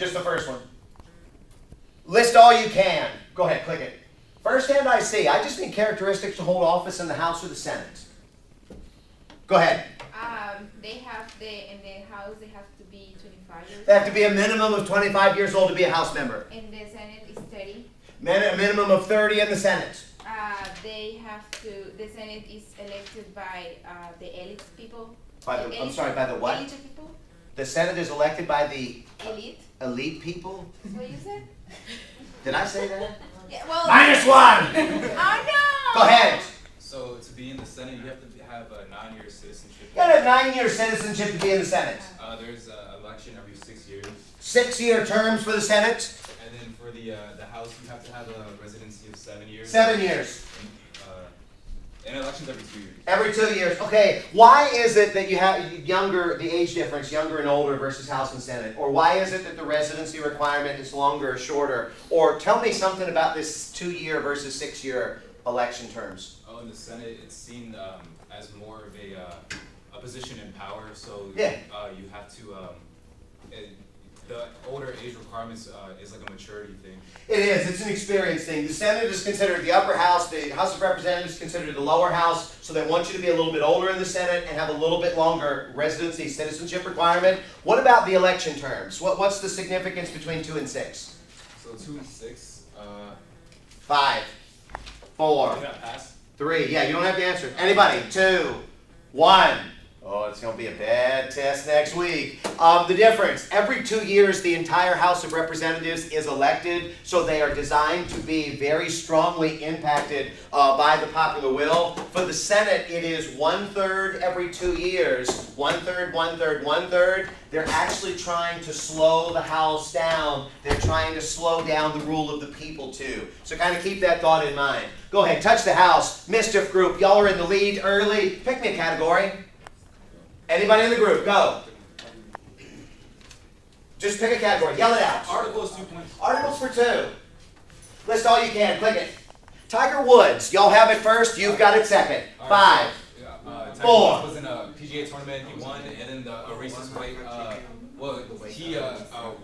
Just the first one. List all you can. Go ahead, click it. First hand I see. I just need characteristics to hold office in the House or the Senate. Go ahead. In the House they have to be 25 years old. They have to be a minimum of 25 years old to be a House member. In the Senate is 30. A minimum of 30 in the Senate. The Senate is elected by the elite people. By the what? Elite people. The Senate is elected by the elite people? That's what you said? Did I say that? Yeah, well, -1! Oh no! Go ahead. So to be in the Senate, you have to have a 9-year citizenship. You gotta have 9-year citizenship to be in the Senate. There's an election every 6 years. 6-year terms for the Senate. And then for the House, you have to have a residency of 7 years. 7 years. And elections every 2 years. Every 2 years. Okay. Why is it that you have the age difference, younger and older versus House and Senate? Or why is it that the residency requirement is longer or shorter? Or tell me something about this 2-year versus 6-year election terms. Oh, in the Senate, it's seen as more of a position in power. So yeah. You have to. The older age requirements is like a maturity thing. It is. It's an experience thing. The Senate is considered the upper house. The House of Representatives is considered the lower house. So they want you to be a little bit older in the Senate and have a little bit longer residency citizenship requirement. What about the election terms? What's the significance between 2 and 6? So 2 and 6. 5, 4, 3. Yeah, you don't have to answer. Anybody? 2, 1. Oh, it's going to be a bad test next week. The difference, every 2 years, the entire House of Representatives is elected, so they are designed to be very strongly impacted by the popular will. For the Senate, it is 1/3 every 2 years. 1/3, 1/3, 1/3. They're actually trying to slow the House down. They're trying to slow down the rule of the people, too. So kind of keep that thought in mind. Go ahead, touch the House. Mischief group, y'all are in the lead early. Pick me a category. Anybody in the group, go. Just pick a category. Yell it out. Articles 2 points. Articles for 2. List all you can. Click it. Tiger Woods. Y'all have it first. You've got it second. 5, Tiger 4. Woods was in a PGA tournament. He won, and then the racist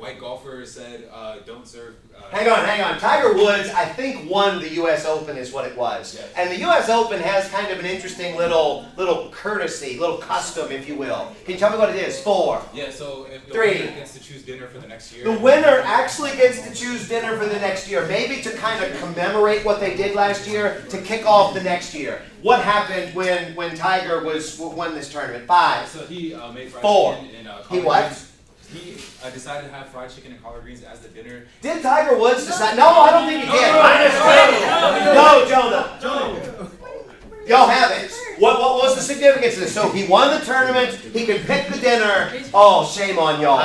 white golfer said, "Don't serve." Hang on. Tiger Woods, I think, won the U.S. Open is what it was. Yes. And the U.S. Open has kind of an interesting little courtesy, little custom, if you will. Can you tell me what it is? 4. Yeah, so if the 3. winner gets to choose dinner for the next year. The winner actually gets to choose dinner for the next year, maybe to kind of commemorate what they did last year, to kick off the next year. What happened when Tiger won this tournament? 5. So he made fried 4. chicken and He what? Greens. He decided to have fried chicken and collard greens as the dinner. Did Tiger Woods decide? No, I don't think he did. No, Jonah. Y'all have it. What was the significance of this? So he won the tournament. He could pick the dinner. Oh, shame on y'all.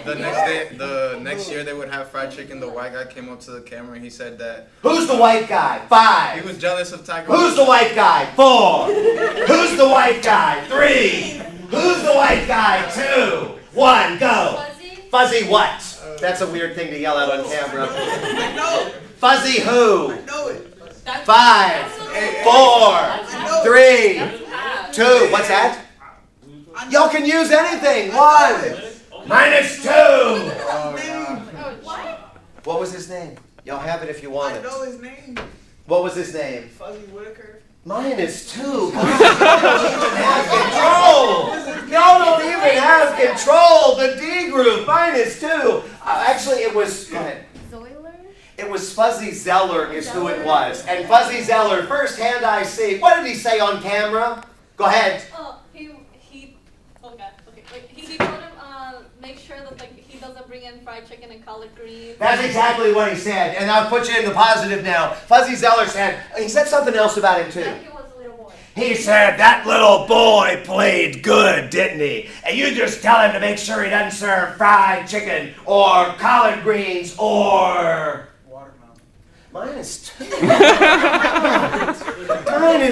The next year they would have fried chicken. The white guy came up to the camera and he said that. Who's the white guy? 5. He was jealous of Tiger. Who's the white guy? 4. Who's the white guy? 3. Who's the white guy? 2. 1, go. Fuzzy what? That's a weird thing to yell out on camera. I know. Fuzzy who? I know it. 5, 4, 3, 2. What's that? Y'all can use anything. 1, -2. Oh, God. What was his name? Y'all have it if you want I it. know his name. What was his name? Fuzzy Whitaker. -2. Y'all don't even have control. Y'all don't even have control. The D group, -2. Actually, it was. Go ahead. It was Fuzzy Zeller is who it was. And Fuzzy Zeller, first hand I see. What did he say on camera? Go ahead. He told him make sure that he doesn't bring in fried chicken and collard greens. That's exactly what he said. And I'll put you in the positive now. Fuzzy Zeller said, he said something else about him too. He was a little boy. He said, that little boy played good, didn't he? And you just tell him to make sure he doesn't serve fried chicken or collard greens or... -2.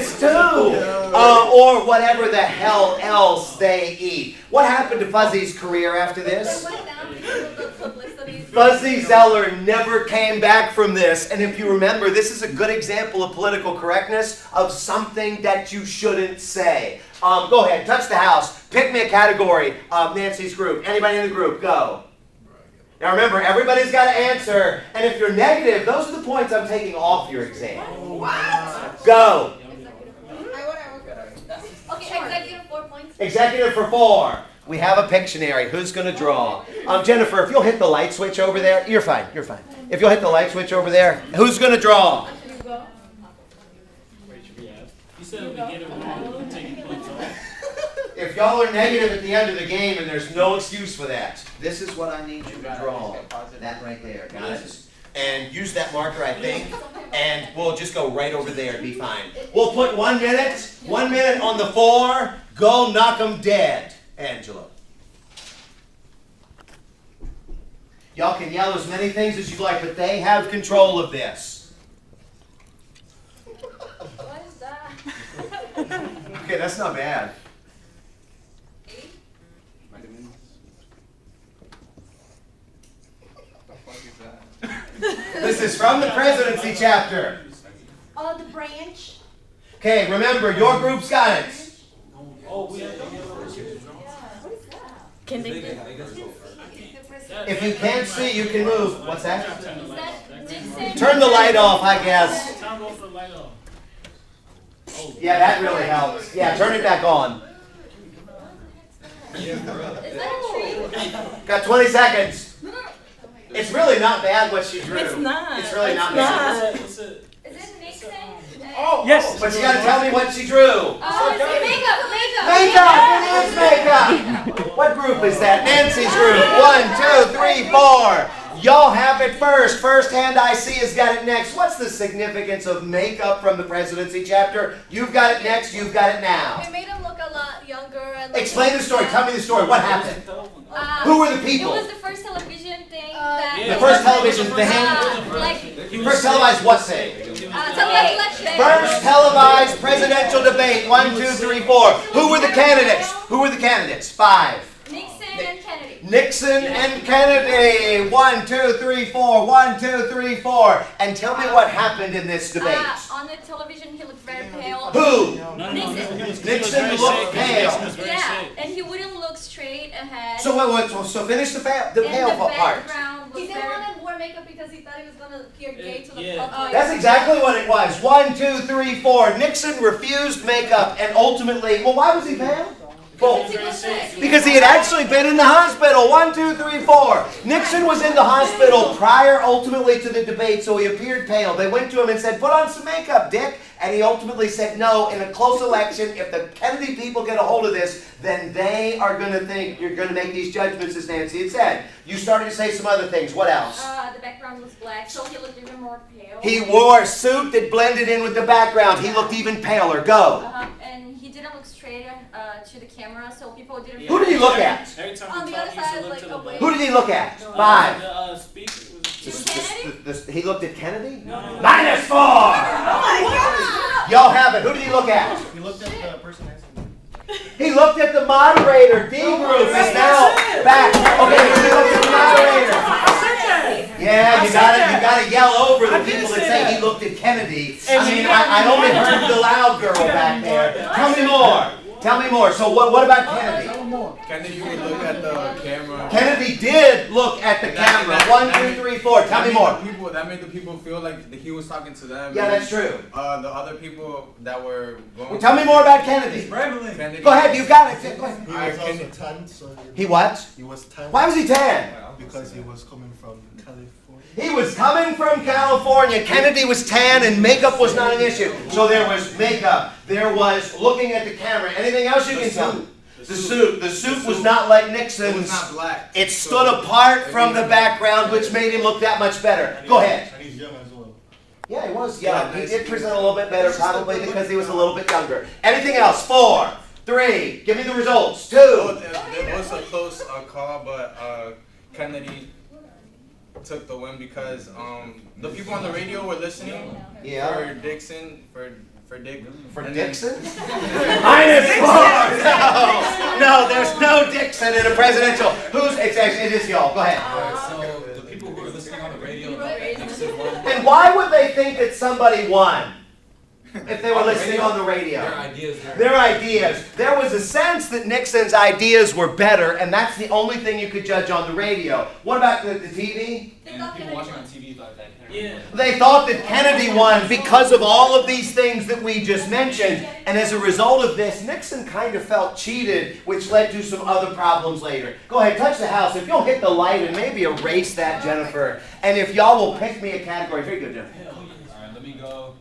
-2. Or whatever the hell else they eat. What happened to Fuzzy's career after this? It went down because of the publicity. Fuzzy Zeller never came back from this. And if you remember, this is a good example of political correctness of something that you shouldn't say. Go ahead, touch the house. Pick me a category. Nancy's group. Anybody in the group, go. Now remember, everybody's got to answer, and if you're negative, those are the points I'm taking off your exam. What? Go. Okay, executive 4 points. Executive for 4. We have a Pictionary. Who's going to draw? Jennifer, if you'll hit the light switch over there. You're fine. You're fine. If you'll hit the light switch over there. Who's going to draw? You said we get it wrong, taking points off. If y'all are negative at the end of the game, and there's no excuse for that, this is what I need you to draw. That right there. Got it? And use that marker, I think, and we'll just go right over there and be fine. We'll put 1 minute. 1 minute on the 4. Go knock 'em dead. Angela. Y'all can yell as many things as you like, but they have control of this. What is that? Okay, that's not bad. This is from the presidency chapter. Oh, the branch. Okay, remember, your group's got it. Oh, we have Can They they? go first. If you can't see, you can move. What's that? Is that Nixon? Turn the light off, I guess. Time off the light off. Oh, Yeah, that really helps. Yeah, turn it back on. Is that a tree? Got 20 seconds. It's really not bad what she drew. It's not. It's really not bad. what's it? Is it Nixon? Oh, Yes. but you gotta tell me what she drew. Oh, it's makeup. Makeup! It is makeup! What group is that? Nancy's group. 1, 2, 3, 4. Y'all have it first. First hand I see has got it next. What's the significance of makeup from the presidency chapter? You've got it next. You've got it now. It made him look a lot younger. And Explain the story. Tell me the story. What happened? Who were the people? It was the first television thing that. The first television thing? Like. First televised what thing? Televised election. First televised presidential debate. 1, 2, 3, 4. Who were the candidates? Who were the candidates? 5. Nixon and Kennedy. Nixon and Kennedy. 1, 2, 3, 4. 1, 2, 3, 4. And tell me what happened in this debate. On the television, he looked very pale. Who? Nixon. Nixon looked pale. Yeah, and he wouldn't look straight ahead. So so finish the pale and the part. background was He didn't very. want to wear makeup because he thought he was gonna appear gay to the Yeah. public. That's exactly what it was. 1, 2, 3, 4. Nixon refused makeup and ultimately, well, why was he pale? Well, because he had actually been in the hospital. 1, 2, 3, 4. Nixon was in the hospital prior ultimately to the debate, so he appeared pale. They went to him and said, put on some makeup, Dick. And he ultimately said, no, in a close election, if the Kennedy people get a hold of this, then they are going to think you're going to make these judgments, as Nancy had said. You started to say some other things. What else? The background was black, so he looked even more pale. He wore a suit that blended in with the background. He looked even paler. Go. And he didn't look straight to the camera, so people didn't. Who did he look at? Every time On we the talk, other he used to side, look like, to the away. Who did he look at? No, 5. The speaker was He looked at Kennedy? No. -4! Y'all have it. Who did he look at? He looked at the person next to me. He looked at the moderator. D group is now back. Okay, he looked at the moderator. Yeah, you gotta yell over the people that say he looked at Kennedy. I mean, I only heard the loud girl back there. Tell me more. Tell me more. So what about Kennedy? Kennedy would look at the camera. Kennedy did look at the camera. 1, 2, 3, 4. Tell me more. That made the people feel like he was talking to them. Yeah, that's true. The other people that were going. Well, tell me more about Kennedy. Kennedy. Go ahead, you got it. Go ahead. He was also tan, so He what? he was tan. Why was he tan? Because he was coming from California. He was coming from California. Kennedy was tan and makeup was not an issue. So there was makeup. There was looking at the camera. Anything else you can tell? The suit. The suit was not like Nixon's. It was not black. It stood apart from the background, which made him look that much better. Go ahead. And he's young as well. Yeah, he was young. He did present a little bit better, probably because he was a little bit younger. Anything else? 4, 3. Give me the results. 2. There was a close call, but Kennedy took the win because the people on the radio were listening for Dixon, for Dick. For Dixon? -4! No, there's no Dixon in a presidential. It is y'all. Go ahead. So the people who were listening on the radio, Nixon won. And why would they think that somebody won? if they were listening on the radio? Their ideas. Their ideas. There was a sense that Nixon's ideas were better, and that's the only thing you could judge on the radio. What about the TV? And people watching on TV thought that. Yeah. They thought that Kennedy won because of all of these things that we just mentioned. And as a result of this, Nixon kind of felt cheated, which led to some other problems later. Go ahead, touch the house. If you'll hit the light and maybe erase that, Jennifer. And if y'all will pick me a category. Very good, Jennifer. All right, let me go.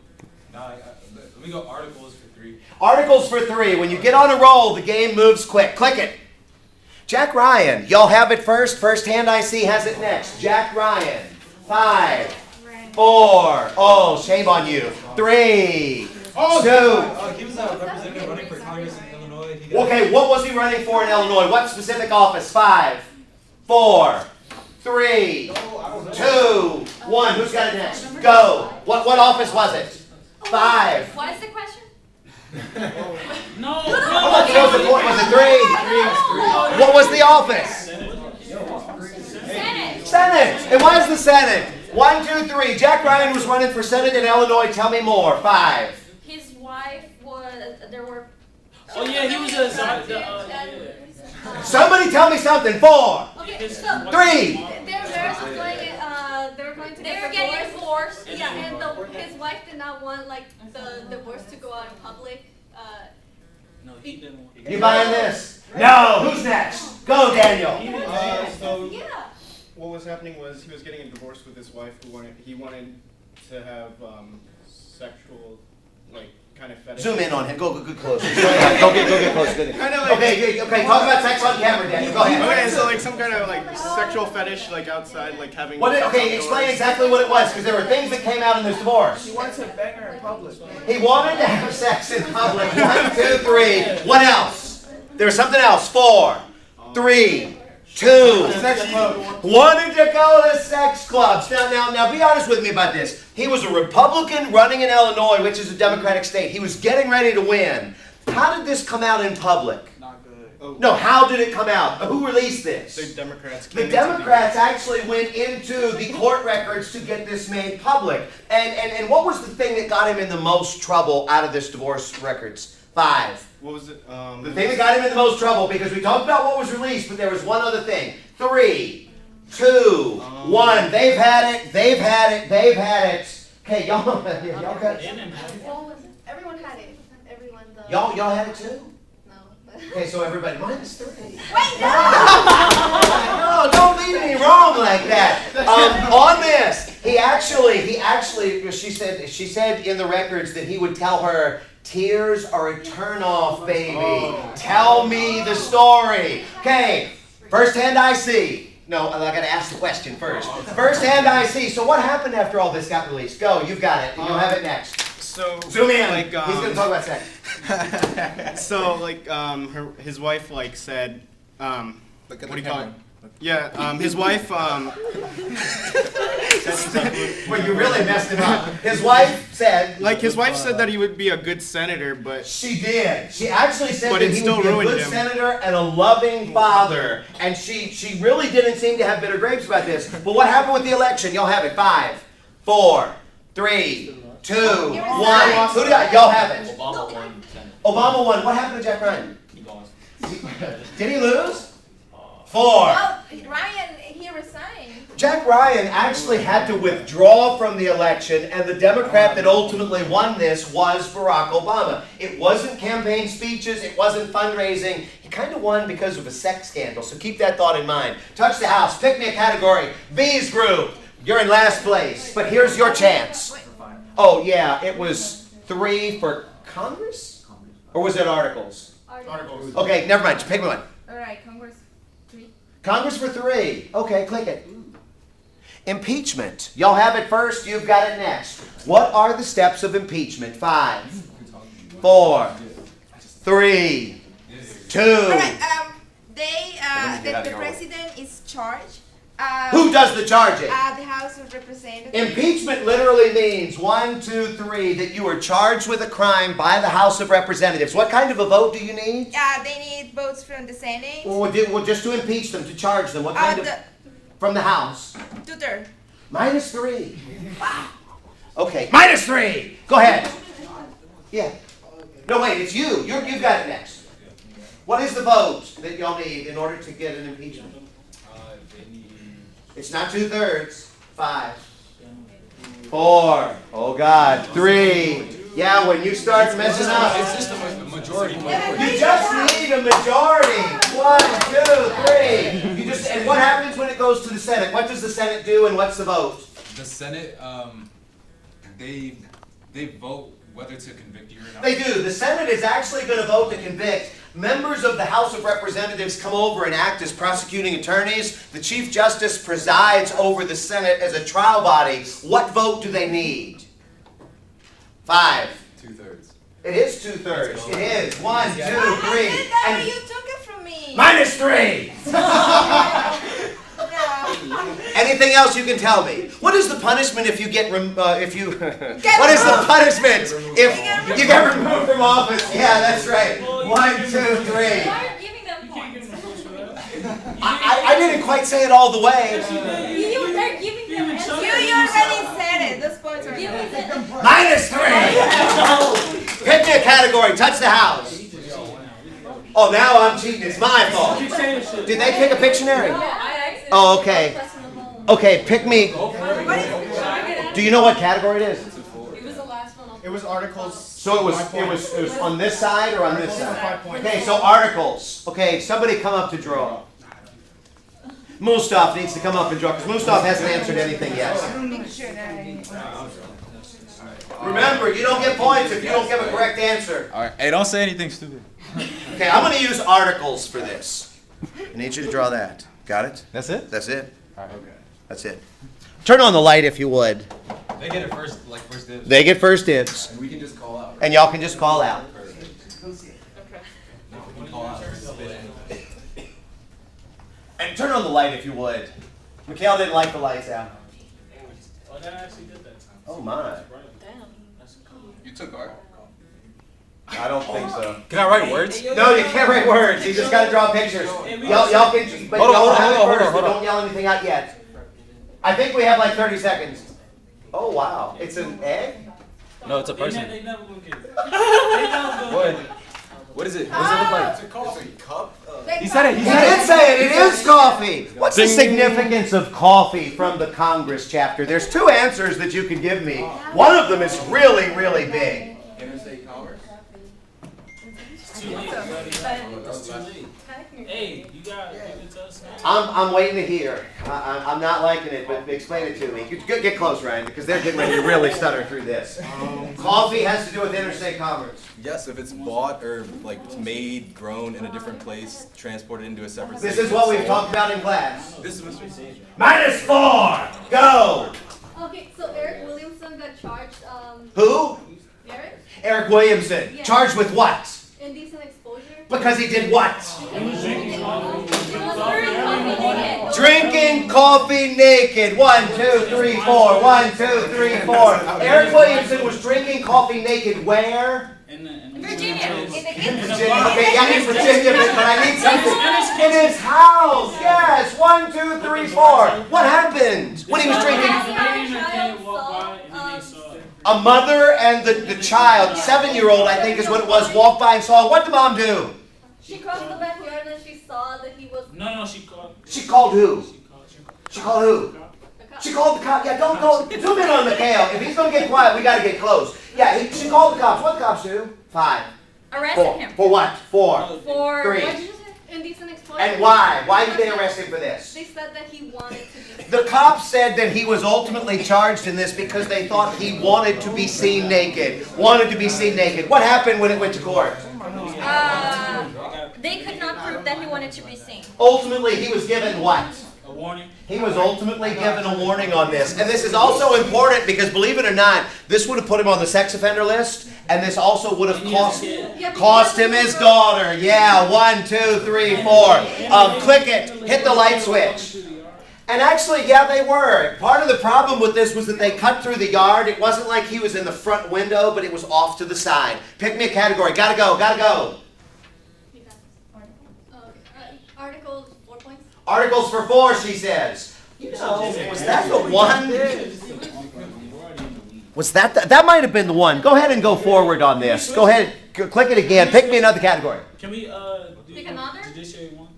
Let me go articles for 3. Articles for 3. When you get on a roll, the game moves quick. Click it. Jack Ryan. Y'all have it first. First hand I see has it next. Jack Ryan. 5, 4. Oh, shame on you. 3, 2. He was a representative running for Congress in Illinois. Okay, what was he running for in Illinois? What specific office? 5, 4, 3, 2, 1. Who's got it next? Go. What office was it? 5. What is the question? No. What was the point? Was it 3? What was the office? Senate. Senate. It was the Senate. 1, 2, 3. Jack Ryan was running for Senate in Illinois. Tell me more. 5. His wife was, there were... Oh yeah, he was Somebody tell me something. 4, Okay, so 3. they were getting divorced. Yeah, and his wife did not want like the divorce to go out in public. No, he didn't want. You buying this? No. Who's next? Go, Daniel. So Yeah. what was happening was he was getting a divorce with his wife he wanted to have sexual, like, kind of fetish. Zoom in on him. Go close. Go get close. Kind of like, Okay. Talk about sex on camera, Daniel. Go ahead. okay, so like some kind of like sexual fetish, like outside, like having. Okay, explain exactly what it was, because there were things that came out in this divorce. He wants to bang her in public. He wanted to have sex in public. 1, 2, 3. What else? There was something else. 4, 3, 2. Wanted to go to sex clubs. Now, be honest with me about this. He was a Republican running in Illinois, which is a Democratic state. He was getting ready to win. How did this come out in public? Not good. No, how did it come out? Who released this? The Democrats. The Democrats actually went into the court records to get this made public. And what was the thing that got him in the most trouble out of this divorce records? 5. What was it? The thing that got him in the most trouble, because we talked about what was released, but there was one other thing. 3, 2, 1. They've had it. Okay, y'all got it. Everyone had it. Everyone. Y'all had it too? No. Okay, so everybody, -3. Wait, no! No, don't lead me wrong like that. On this, she said in the records that he would tell her, tears are a turn-off, baby. Tell me the story. Okay, first hand I see. No, I got to ask the question first. First hand I see. So what happened after all this got released? Go, you've got it. You'll have it next. So zoom in. Like, he's going to talk about sex. So like his wife like said Look at what do the you call it? camera. Yeah, his wife Well, you really messed him up. His wife said that he would be a good senator, but she did. She actually said But that it he still would be a ruined good him. senator and a loving father. And she really didn't seem to have bitter grapes about this. But what happened with the election? Y'all have it. 5, 4, 3, 2, 1. Who do y'all have it? Obama won Senate. Obama won. What happened to Jack Ryan? He lost. Did he lose? 4. Well, Ryan, he resigned. Jack Ryan actually had to withdraw from the election, and the Democrat that ultimately won this was Barack Obama. It wasn't campaign speeches, it wasn't fundraising. He kind of won because of a sex scandal, so keep that thought in mind. Touch the house, pick me a category. B's group, you're in last place, but here's your chance. Oh yeah, it was 3 for Congress? Or was it articles? articles. Okay, never mind, pick me one. All right, Congress 3. Congress for 3. Okay, click it. Impeachment. Y'all have it first, you've got it next. What are the steps of impeachment? 5, 4, 3, 2. All right, the president is charged. Who does the charging? The House of Representatives. Impeachment literally means 1, 2, 3 that you are charged with a crime by the House of Representatives. What kind of a vote do you need? They need votes from the Senate. Well, just to impeach them, to charge them. What kind of? From the House. 2/3. -3. Wow. Okay, -3. Go ahead. Yeah. No, wait, it's you. You've got it next. What is the vote that y'all need in order to get an impeachment? They need. It's not 2/3. 5, 4. Oh God. 3. Yeah, when you start messing up, It's just a majority. you just need a majority. 1, 2, 3. You just. And what happens when it goes to the Senate? What does the Senate do, and what's the vote? The Senate, they vote whether to convict you or not. They do. The Senate is actually going to vote to convict. Members of the House of Representatives come over and act as prosecuting attorneys. The Chief Justice presides over the Senate as a trial body. What vote do they need? 5. 2/3. It is 2/3. It is. 1, 2, 3. And you took it from me. -3. Anything else you can tell me? What is the punishment if you get what is the punishment if you get removed from office? Yeah, that's right. 1, 2, 3. Why are you giving them points? I didn't quite say it all the way. They're giving them You already said it. Those points are Giving them. -3. Pick me a category. Touch the house. Oh, now I'm cheating. It's my fault. Did they pick a Pictionary? Oh, okay. Okay, pick me. Do you know what category it is? It was the last one. It was articles. So it was on this side or on this side? Okay, so articles. Okay, somebody come up to draw. Mustaf needs to come up and draw because Mustaf hasn't answered anything yet. Remember, you don't get points if you don't give a correct answer. All right. Hey, don't say anything stupid. Okay, I'm going to use articles for this. I need you to draw that. Got it? That's it? That's it. All right. Okay. That's it. Turn on the light if you would. They get it first dibs. They get first dibs. And we can just call out. And y'all can just call out. And turn on the light if you would. Mikhail didn't like the lights out. Oh, that actually did that time. Oh my. You took art? I don't think so. Can I write words? No, you can't write words. You just got to draw pictures. Y'all can, but Hold on, y'all have it hold on, first, hold but on. don't yell anything out yet. I think we have like 30 seconds. Oh wow, it's an egg? No, it's a person. They never gonna get it. They never gonna What? get it. What is it? What does it look like? It's a cup. He said it. He did say it. It is coffee. What's the significance of coffee from the Congress chapter? There's 2 answers that you can give me. One of them is really, really big. Interstate commerce. It's too late, buddy. It's too late. Hey, you gotta give it to us now. I'm waiting to hear. I'm not liking it, but explain it to me. Get close, Ryan, because they're getting ready to really stutter through this. Coffee has to do with interstate commerce. Yes, if it's bought or like made, grown in a different place, transported into a separate This state. is what we've talked about in class. This is Mr. Caesar. -4. Go. Okay, so Eric Williamson got charged. Who? Eric? Eric Williamson. Yeah. Charged with what? Indecent exposure. Because he did what? He was drinking coffee. Drinking coffee naked. 1, 2, 3, 4. 1, 2, 3, 4. Eric Williamson was drinking coffee naked where? Virginia. Virginia. Okay, yeah, in Virginia, but I need something. In his house. Yes. 1, 2, 3, 4. What happened when he was drinking? A mother and the child, 7-year-old, I think is what it was, walked by and saw. What did mom do? She crossed the backyard and she saw that he was. No, she called. She called who? She called who? She called the cops. Yeah, don't go. Zoom in on Mikhail. If he's going to get quiet, we got to get close. Yeah, she called the cops. What the cops do? 5. Arrested 4. him. For what? 4. For 3. what did you say? Indecent exposure. And why? Why did they arrest him for this? They said that he wanted to be. The cops said that he was ultimately charged in this because they thought he wanted to be seen naked. Wanted to be seen naked. What happened when it went to court? They could not prove that he wanted to be seen. Ultimately, he was given what? A warning. He was ultimately given a warning on this. And this is also important because, believe it or not, this would have put him on the sex offender list, and this also would have cost him his daughter. Yeah, 1, 2, 3, 4. Click it. Hit the light switch. And actually, yeah, they were. Part of the problem with this was that they cut through the yard. It wasn't like he was in the front window, but it was off to the side. Pick me a category. Gotta go, gotta go. Articles, 4 points. Articles for 4, she says. You know, was that the one? Was that might have been the one. Go ahead and go forward on this. Go ahead, click it again. Pick me another category. Can we Pick another? Judiciary one?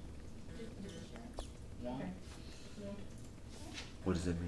What does it mean?